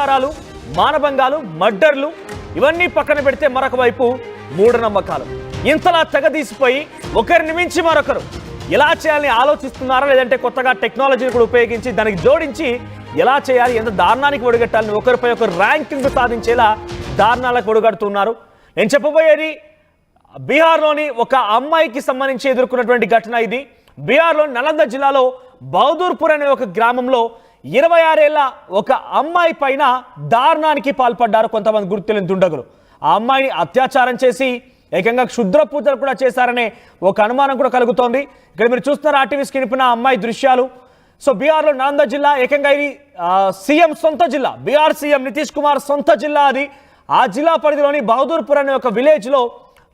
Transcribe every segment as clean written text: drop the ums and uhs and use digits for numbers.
అత్యాచారాలు, మానభంగాలు, మర్డర్లు ఇవన్నీ పక్కన పెడితే మరొక వైపు మూఢనమ్మకాలు ఇంతలా తెగదీసిపోయి ఒకరిని మించి మరొకరు ఎలా చేయాలని ఆలోచిస్తున్నారా, లేదంటే కొత్తగా టెక్నాలజీని కూడా ఉపయోగించి దానికి జోడించి ఎలా చేయాలి, ఎంత దారుణానికి ఒడిగట్టాలని ఒకరిపై ఒకరు ర్యాంకింగ్ సాధించేలా దారుణాలకు ఒడిగడుతున్నారు. నేను చెప్పబోయేది బీహార్లోని ఒక అమ్మాయికి సంబంధించి ఎదుర్కొన్నటువంటి ఘటన ఇది. బీహార్లోని నలంద జిల్లాలో బహదూర్పూర్ అనే ఒక గ్రామంలో 26 ఏళ్ల ఒక అమ్మాయి పైన దారుణానికి పాల్పడ్డారు కొంతమంది గుర్తు తెలియని దుండగులు. ఆ అమ్మాయిని అత్యాచారం చేసి ఏకంగా క్షుద్ర పూజలు కూడా చేశారనే ఒక అనుమానం కూడా కలుగుతోంది. ఇక్కడ మీరు చూస్తున్నారు ఆర్టీవీ స్క్రీన్ పైన అమ్మాయి దృశ్యాలు. సో బీహార్లో నలంద జిల్లా ఏకంగా ఇది సీఎం సొంత జిల్లా, బీహార్ సీఎం నితీష్ కుమార్ సొంత జిల్లా అది. ఆ జిల్లా పరిధిలోని బహదూర్పూర్ అనే ఒక విలేజ్లో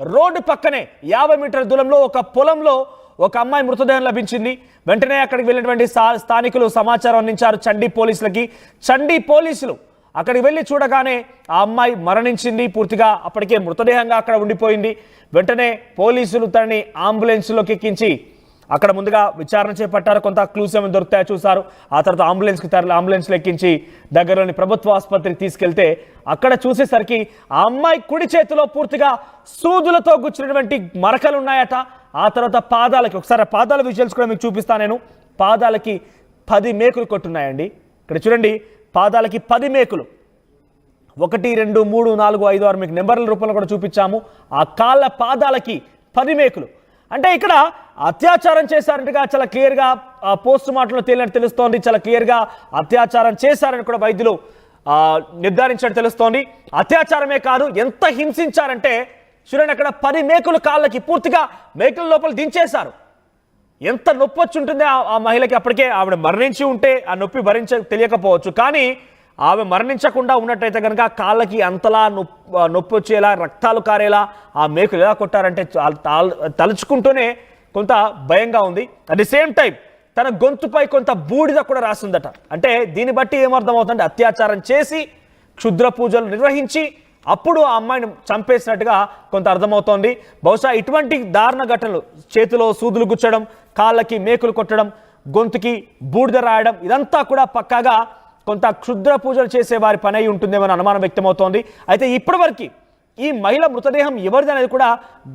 రోడ్డు పక్కనే 50 మీటర్ల దూరంలో ఒక పొలంలో ఒక అమ్మాయి మృతదేహం లభించింది. వెంటనే అక్కడికి వెళ్ళినటువంటి స్థానికులు సమాచారం అందించారు చండీ పోలీసులకి. చండీ పోలీసులు అక్కడికి వెళ్ళి చూడగానే ఆ అమ్మాయి మరణించింది, పూర్తిగా అప్పటికే మృతదేహంగా అక్కడ ఉండిపోయింది. వెంటనే పోలీసులు తనని అంబులెన్స్లోకి ఎక్కించి అక్కడ ముందుగా విచారణ చేపట్టారు. కొంత క్లూస్ ఏమైనా దొరుకుతాయో చూశారు. ఆ తర్వాత అంబులెన్స్లో ఎక్కించి దగ్గరలోని ప్రభుత్వ ఆసుపత్రికి తీసుకెళ్తే అక్కడ చూసేసరికి ఆ అమ్మాయి కుడి చేతిలో పూర్తిగా సూదులతో గుచ్చినటువంటి మరకలు ఉన్నాయట. ఆ తర్వాత పాదాలకి, ఒకసారి పాదాల విజువల్స్ కూడా మీకు చూపిస్తాను నేను. పాదాలకి 10 మేకులు కొట్టున్నాయండి. ఇక్కడ చూడండి, పాదాలకి 10 మేకులు, 1 2 3 4 5 6 మీకు నెంబర్ల రూపంలో కూడా చూపించాము. ఆ కాళ్ళ పాదాలకి 10 మేకులు. అంటే ఇక్కడ అత్యాచారం చేశారంటగా చాలా క్లియర్గా పోస్ట్ మార్టంలో తేలినట్టు తెలుస్తోంది. చాలా క్లియర్గా అత్యాచారం చేశారని కూడా వైద్యులు నిర్ధారించినట్టు తెలుస్తోంది. అత్యాచారమే కాదు, ఎంత హింసించారంటే చూడండి, అక్కడ 10 మేకులు కాళ్ళకి పూర్తిగా మేకుల లోపల దించేశారు. ఎంత నొప్పి వచ్చి ఉంటుంది ఆ మహిళకి. అప్పటికే ఆవిడ మరణించి ఉంటే ఆ నొప్పి తెలియకపోవచ్చు, కానీ ఆమె మరణించకుండా ఉన్నట్టయితే కనుక కాళ్ళకి అంతలా నొప్పి వచ్చేలా, రక్తాలు కారేలా ఆ మేకులు ఎలా కొట్టారంటే తలుచుకుంటూనే కొంత భయంగా ఉంది. అట్ ది సేమ్ టైం తన గొంతుపై కొంత బూడిద కూడా రాసిందట. అంటే దీన్ని బట్టి ఏమర్థమవుతుందంటే అత్యాచారం చేసి క్షుద్ర పూజలు నిర్వహించి అప్పుడు ఆ అమ్మాయిని చంపేసినట్టుగా కొంత అర్థమవుతోంది. బహుశా ఇటువంటి దారుణ ఘటనలు, చేతిలో సూదులు గుచ్చడం, కాళ్ళకి మేకులు కొట్టడం, గొంతుకి బూడిద రాయడం, ఇదంతా కూడా పక్కాగా కొంత క్షుద్ర పూజలు చేసే వారి పని అయి ఉంటుందేమో అనుమానం వ్యక్తమవుతోంది. అయితే ఇప్పటివరకు ఈ మహిళ మృతదేహం ఎవరిది అనేది కూడా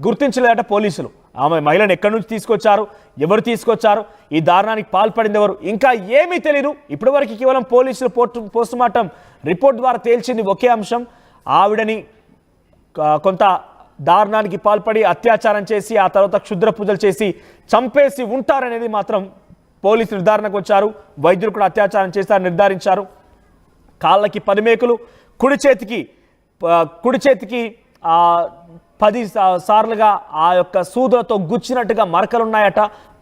గుర్తించలేదట పోలీసులు. ఆమె మహిళను ఎక్కడి నుంచి తీసుకొచ్చారు, ఎవరు తీసుకొచ్చారు, ఈ దారుణానికి పాల్పడింది ఎవరు, ఇంకా ఏమీ తెలియదు. ఇప్పటివరకు కేవలం పోలీసులు పోస్టుమార్టం రిపోర్ట్ ద్వారా తేల్చింది ఒకే అంశం, ఆవిడని కొంత దారుణానికి పాల్పడి అత్యాచారం చేసి ఆ తర్వాత క్షుద్ర పూజలు చేసి చంపేసి ఉంటారనేది మాత్రం పోలీసు నిర్ధారణకు వచ్చారు. వైద్యులు కూడా అత్యాచారం చేశారని నిర్ధారించారు. కాళ్ళకి 10 మేకులు, కుడి చేతికి 10 సార్లుగా ఆ యొక్క సూదులతో గుచ్చినట్టుగా మరకలున్నాయట.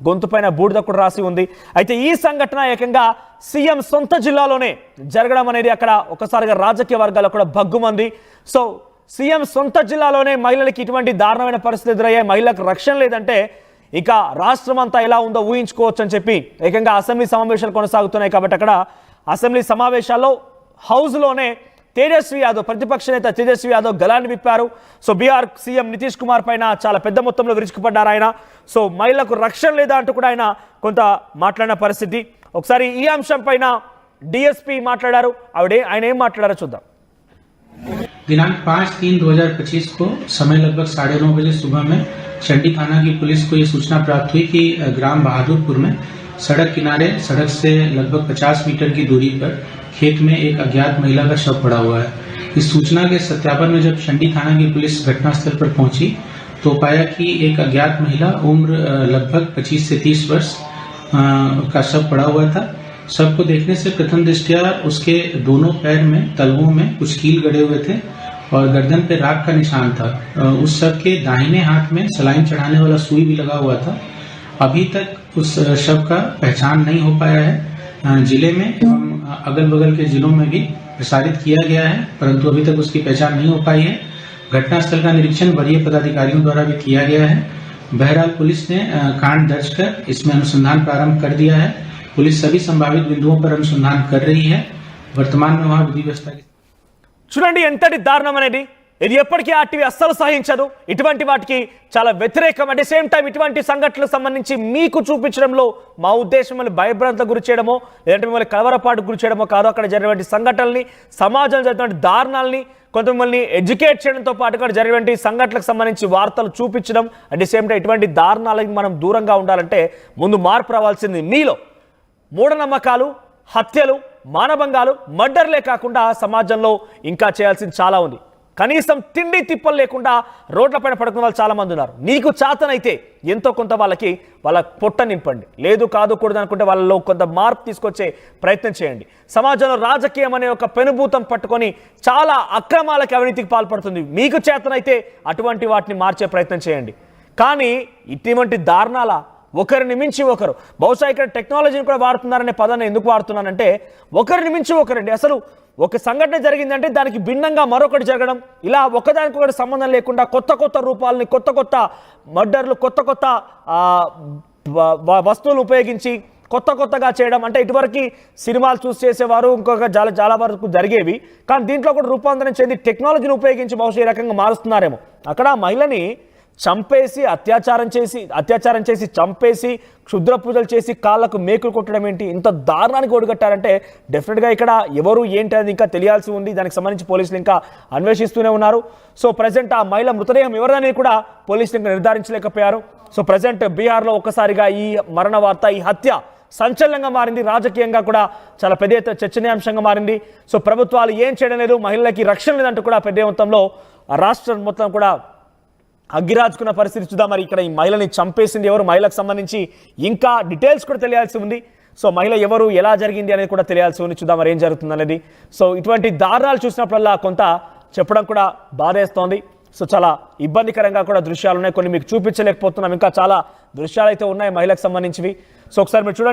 గొంతుపైన బూడిద కూడా రాసి ఉంది. అయితే ఈ సంఘటన ఏకంగా సీఎం సొంత జిల్లాలోనే జరగడం అనేది అక్కడ ఒకసారిగా రాజకీయ వర్గాల్లో కూడా భగ్గుమంది. సో సీఎం సొంత జిల్లాలోనే మహిళలకి ఇటువంటి దారుణమైన పరిస్థితి ఎదురయ్యాయి, మహిళలకు రక్షణ లేదంటే ఇక రాష్ట్రం అంతా ఎలా ఉందో ఊహించుకోవచ్చు అని చెప్పి ఏకంగా అసెంబ్లీ సమావేశాలు కొనసాగుతున్నాయి. కాబట్టి అక్కడ అసెంబ్లీ సమావేశాల్లో హౌస్లోనే తేజస్వి యాదవ్, ప్రతిపక్ష నేత తేజస్వి యాదవ్ గలాన్ని విప్పారు. సో బీహార్ సీఎం నితీష్ కుమార్ పైన చాలా పెద్ద మొత్తంలో విరుచుకుపడ్డారు ఆయన. సో మహిళలకు రక్షణ లేదా అంటూ కూడా ఆయన కొంత మాట్లాడిన పరిస్థితి. ఒకసారి ఈ అంశం పైన డిఎస్పీ మాట్లాడారు. ఆయన ఏం మాట్లాడారో చూద్దాం. दिनांक 5/3/2025 को समय लगभग 9:30 बजे सुबह में चंडी थाना की पुलिस को ये सूचना प्राप्त हुई कि ग्राम बहादुरपुर में सड़क किनारे सड़क से लगभग 50 मीटर की दूरी पर खेत में एक अज्ञात महिला का शव पड़ा हुआ है। इस सूचना के सत्यापन में जब चंडी थाना की पुलिस घटनास्थल पर पहुंची तो पाया कि एक अज्ञात महिला उम्र लगभग 25 से 30 वर्ष का शव पड़ा हुआ था। शव को देखने से प्रथम दृष्टया उसके दोनों पैर में तलवों में कुछ कील गड़े हुए थे और गर्दन पे राख का निशान था। उस शव के दाहिने हाथ में सलाइन चढ़ाने वाला सुई भी लगा हुआ था। अभी तक उस शव का पहचान नहीं हो पाया है। जिले में एवं अगल बगल के जिलों में भी प्रसारित किया गया है, परंतु अभी तक उसकी पहचान नहीं हो पाई है। घटनास्थल का निरीक्षण वरीय पदाधिकारियों द्वारा भी किया गया है। बहरहाल पुलिस ने कांड दर्ज कर इसमें अनुसंधान प्रारंभ कर दिया है। पुलिस सभी संभावित बिंदुओं पर अनुसंधान कर रही है। वर्तमान में वहां विधि व्यवस्था చూడండి ఎంతటి దారుణం అనేది. ఇది ఎప్పటికీ ఆర్టీవీ అస్సలు సహించదు. ఇటువంటి వాటికి చాలా వ్యతిరేకం. అట్ ది సేమ్ టైం ఇటువంటి సంఘటనలకు సంబంధించి మీకు చూపించడంలో మా ఉద్దేశం మిమ్మల్ని భయభ్రాంతకు గురి చేయడమో లేదంటే మిమ్మల్ని కలవరపాటుకు గురి చేయడమో కాదు. అక్కడ జరిగినటువంటి సంఘటనల్ని, సమాజంలో జరిగినటువంటి దారుణాలని, కొంత మిమ్మల్ని ఎడ్యుకేట్ చేయడంతో పాటు అక్కడ జరిగినటువంటి సంఘటనలకు సంబంధించి వార్తలు చూపించడం. అట్ ది సేమ్ టైం ఇటువంటి దారుణాలకి మనం దూరంగా ఉండాలంటే ముందు మార్పు రావాల్సింది మీలో. మూఢనమ్మకాలు, హత్యలు, మానభంగాలు, మర్డర్లే కాకుండా సమాజంలో ఇంకా చేయాల్సింది చాలా ఉంది. కనీసం తిండి తిప్పలు లేకుండా రోడ్లపైన పడుకున్న వాళ్ళు చాలామంది ఉన్నారు. నీకు చేతనైతే ఎంతో కొంత వాళ్ళకి వాళ్ళ పొట్ట నింపండి. లేదు కాదుకూడదు అనుకుంటే వాళ్ళలో కొంత మార్పు తీసుకొచ్చే ప్రయత్నం చేయండి. సమాజంలో రాజకీయం అనే ఒక పెనుభూతం పట్టుకొని చాలా అక్రమాలకి, అవినీతికి పాల్పడుతుంది. మీకు చేతనైతే అటువంటి వాటిని మార్చే ప్రయత్నం చేయండి. కానీ ఇటువంటి దారుణాల ఒకరిని మించి ఒకరు, బహుశా ఇక్కడ టెక్నాలజీని కూడా వాడుతున్నారనే పదాన్ని ఎందుకు వాడుతున్నానంటే ఒకరిని మించి ఒకరండి. అసలు ఒక సంఘటన జరిగిందంటే దానికి భిన్నంగా మరొకటి జరగడం, ఇలా ఒకదానికొకటి సంబంధం లేకుండా కొత్త కొత్త రూపాలని, కొత్త కొత్త మర్డర్లు, కొత్త కొత్త వస్తువులు ఉపయోగించి కొత్త కొత్తగా చేయడం. అంటే ఇటువరకు సినిమాలు చూసి చేసేవారు ఇంకొక చాలా వరకు జరిగేవి. కానీ దీంట్లో కూడా రూపాంతరం చెంది టెక్నాలజీని ఉపయోగించి బహుశా ఈ రకంగా మారుస్తున్నారేమో. అక్కడ మహిళని చంపేసి అత్యాచారం చేసి చంపేసి క్షుద్ర పూజలు చేసి కాళ్ళకు మేకులు కొట్టడం ఏంటి? ఇంత దారుణానికి ఒడిగట్టారంటే డెఫినెట్గా ఇక్కడ ఎవరు ఏంటి అనేది ఇంకా తెలియాల్సి ఉంది. దానికి సంబంధించి పోలీసులు ఇంకా అన్వేషిస్తూనే ఉన్నారు. సో ప్రజెంట్ ఆ మహిళ మృతదేహం ఎవరనేది కూడా పోలీసులు ఇంకా నిర్ధారించలేకపోయారు. సో ప్రజెంట్ బీహార్లో ఒక్కసారిగా ఈ మరణ వార్త, ఈ హత్య సంచలనంగా మారింది. రాజకీయంగా కూడా చాలా పెద్ద ఎత్తున చర్చనీయాంశంగా మారింది. సో ప్రభుత్వాలు ఏం చేయడం లేదు, మహిళలకి రక్షణ లేదంటూ కూడా పెద్ద మొత్తంలో రాష్ట్రం మొత్తం కూడా అగ్గిరాజుకున్న పరిస్థితి చూద్దాం. మరి ఇక్కడ ఈ మహిళని చంపేసింది ఎవరు, మహిళకు సంబంధించి ఇంకా డీటెయిల్స్ కూడా తెలియాల్సి ఉంది. సో మహిళ ఎవరు, ఎలా జరిగింది అనేది కూడా తెలియాల్సి ఉంది. చూద్దాం మరి ఏం జరుగుతుంది అనేది. సో ఇటువంటి దారుణాలు చూసినప్పుడల్లా కొంత చెప్పడం కూడా బాధేస్తోంది. సో చాలా ఇబ్బందికరంగా కూడా దృశ్యాలు ఉన్నాయి. కొన్ని మీకు చూపించలేకపోతున్నాం. ఇంకా చాలా దృశ్యాలు అయితే ఉన్నాయి మహిళకు సంబంధించివి. సో ఒకసారి మీరు చూడండి.